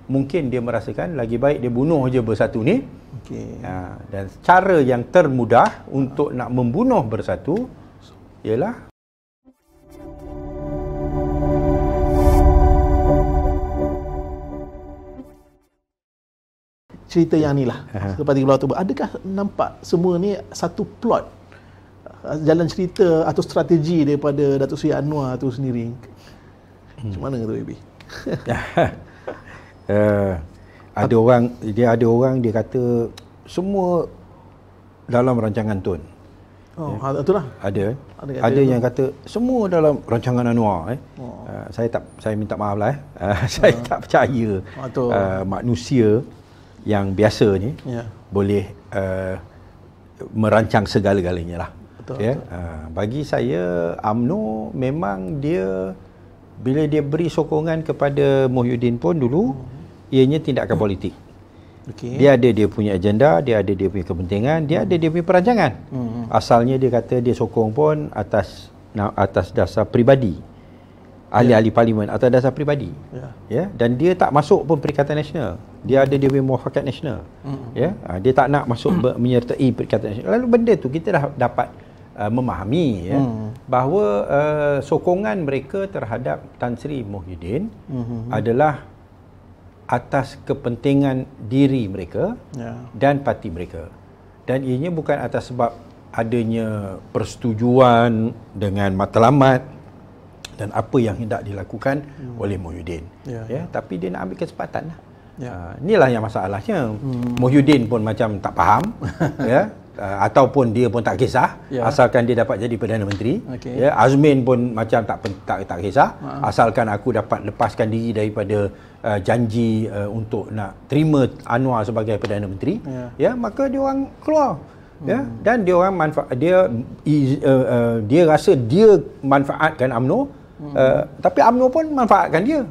mungkin dia merasakan lagi baik dia bunuh je bersatu ni. Dan cara yang termudah untuk nak membunuh bersatu ialah cerita yang ni lah. Lepas 30 Oktober, adakah nampak semua ni satu plot, jalan cerita atau strategi daripada Datuk Seri Anwar tu sendiri? Macam mana tu, Ibi? Ada orang dia kata semua dalam rancangan Tun. Itulah. Ada yang kata semua dalam rancangan Anwar. Saya minta maaf lah. Saya tak percaya manusia yang biasa ni boleh merancang segala-galanya lah. Betul. Bagi saya UMNO memang dia bila dia beri sokongan kepada Muhyiddin pun dulu ianya tindakan politik. Dia ada dia punya agenda, dia ada dia punya kepentingan, dia ada dia punya perancangan. Asalnya dia kata dia sokong pun atas dasar peribadi. Ahli-ahli parlimen atas dasar peribadi. Dan dia tak masuk pun Perikatan Nasional. Dia ada dia punya muafakat nasional. Dia tak nak masuk menyertai Perikatan Nasional. Lalu benda tu kita dah dapat memahami bahawa sokongan mereka terhadap Tan Sri Muhyiddin adalah atas kepentingan diri mereka dan parti mereka. Dan ianya bukan atas sebab adanya persetujuan dengan matlamat dan apa yang hendak dilakukan oleh Muhyiddin. Tapi dia nak ambil kesempatan lah. Inilah yang masalahnya. Muhyiddin pun macam tak faham. Ataupun dia pun tak kisah asalkan dia dapat jadi Perdana Menteri. Azmin pun macam tak kisah asalkan aku dapat lepaskan diri daripada janji untuk nak terima Anwar sebagai Perdana Menteri. Maka dia orang keluar. Dan dia orang dia rasa dia manfaatkan UMNO. Tapi UMNO pun manfaatkan dia.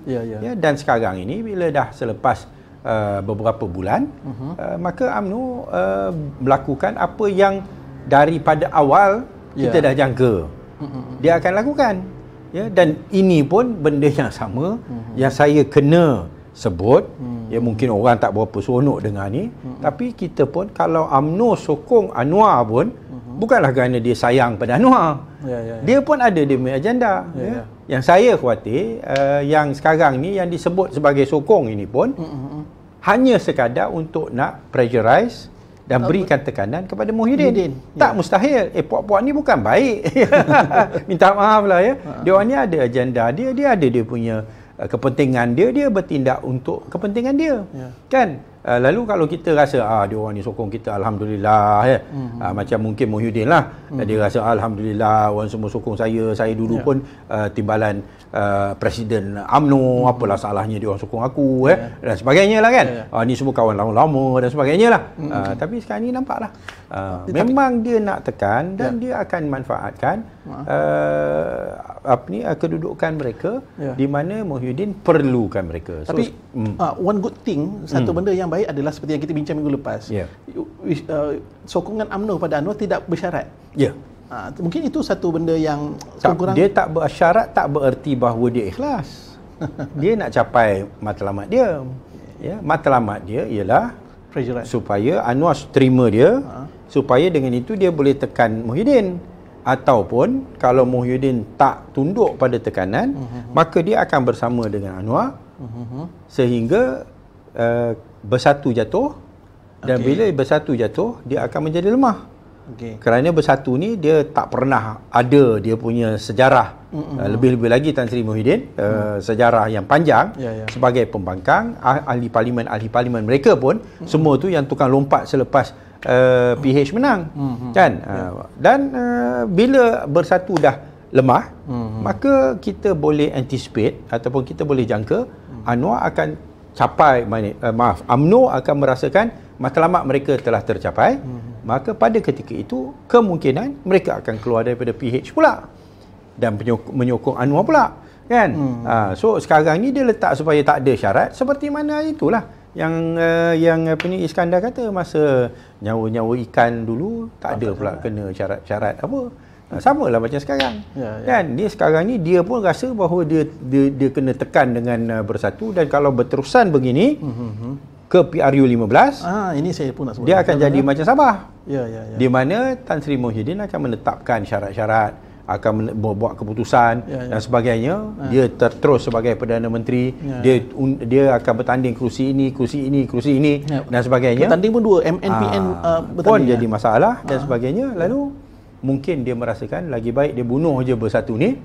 Dan sekarang ini bila dah selepas beberapa bulan maka UMNO melakukan apa yang daripada awal kita dah jangka dia akan lakukan. Dan ini pun benda yang sama yang saya kena sebut. Mungkin orang tak berapa seronok dengar ni, tapi kita pun kalau UMNO sokong Anwar pun bukanlah kerana dia sayang pada Anwar. Dia pun ada dia punya agenda. Yang saya khawatir yang sekarang ni yang disebut sebagai sokong ini pun hanya sekadar untuk nak pressurize dan berikan tekanan kepada Muhyiddin. Tak mustahil. Puak-puak ni bukan baik. Minta maaf lah dia orang ni ada agenda dia, dia ada dia punya kepentingan dia bertindak untuk kepentingan dia. Kan? Lalu kalau kita rasa dia orang ni sokong kita, alhamdulillah macam mungkin Muhyiddin lah. Dia rasa alhamdulillah orang semua sokong saya dulu pun timbalan Presiden UMNO, apalah salahnya dia orang sokong aku dan sebagainya lah kan. Ni semua kawan lama-lama dan sebagainya lah. Tapi sekarang ni nampaklah memang dia nak tekan dan dia akan manfaatkan kedudukan mereka di mana Muhyiddin perlukan mereka. Tapi one good thing, satu benda yang baik adalah seperti yang kita bincang minggu lepas. Sokongan UMNO pada Anwar tidak bersyarat. Mungkin itu satu benda yang kurang. Dia tak bersyarat tak bererti bahawa dia ikhlas. Dia nak capai matlamat dia. Matlamat dia ialah supaya Anwar terima dia, supaya dengan itu dia boleh tekan Muhyiddin. Ataupun kalau Muhyiddin tak tunduk pada tekanan, maka dia akan bersama dengan Anwar sehingga bersatu jatuh. Dan bila bersatu jatuh, dia akan menjadi lemah. Kerana bersatu ni dia tak pernah ada dia punya sejarah. Lebih-lebih lagi Tan Sri Muhyiddin sejarah yang panjang sebagai pembangkang. Ahli parlimen mereka pun semua tu yang tukang lompat selepas PH menang kan. Dan bila bersatu dah lemah, maka kita boleh anticipate ataupun kita boleh jangka Anwar akan capai UMNO akan merasakan matlamat mereka telah tercapai. Maka pada ketika itu kemungkinan mereka akan keluar daripada PH pula dan menyokong Anwar pula kan. So sekarang ni dia letak supaya tak ada syarat, seperti mana itulah yang Iskandar kata masa nyawa-nyawa ikan dulu tak ada pula kena syarat-syarat apa Sama lah macam sekarang. Kan dia sekarang ni dia pun rasa bahawa dia kena tekan dengan bersatu, dan kalau berterusan begini ke PRU 15, ini saya pun nak sebut. Dia akan jadi macam Sabah. Ya. Di mana Tan Sri Muhyiddin akan menetapkan syarat-syarat, akan buat keputusan dan sebagainya. Dia terus sebagai Perdana Menteri, dia akan bertanding kerusi ini dan sebagainya. Bertanding pun dua, MNPN pun jadi masalah dan sebagainya. Lalu mungkin dia merasakan lagi baik dia bunuh je bersatu ni.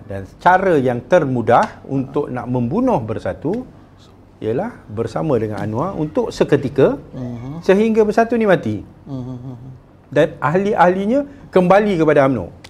Dan cara yang termudah untuk nak membunuh bersatu ialah bersama dengan Anwar untuk seketika sehingga bersatu ni mati. Dan ahli-ahlinya kembali kepada UMNO.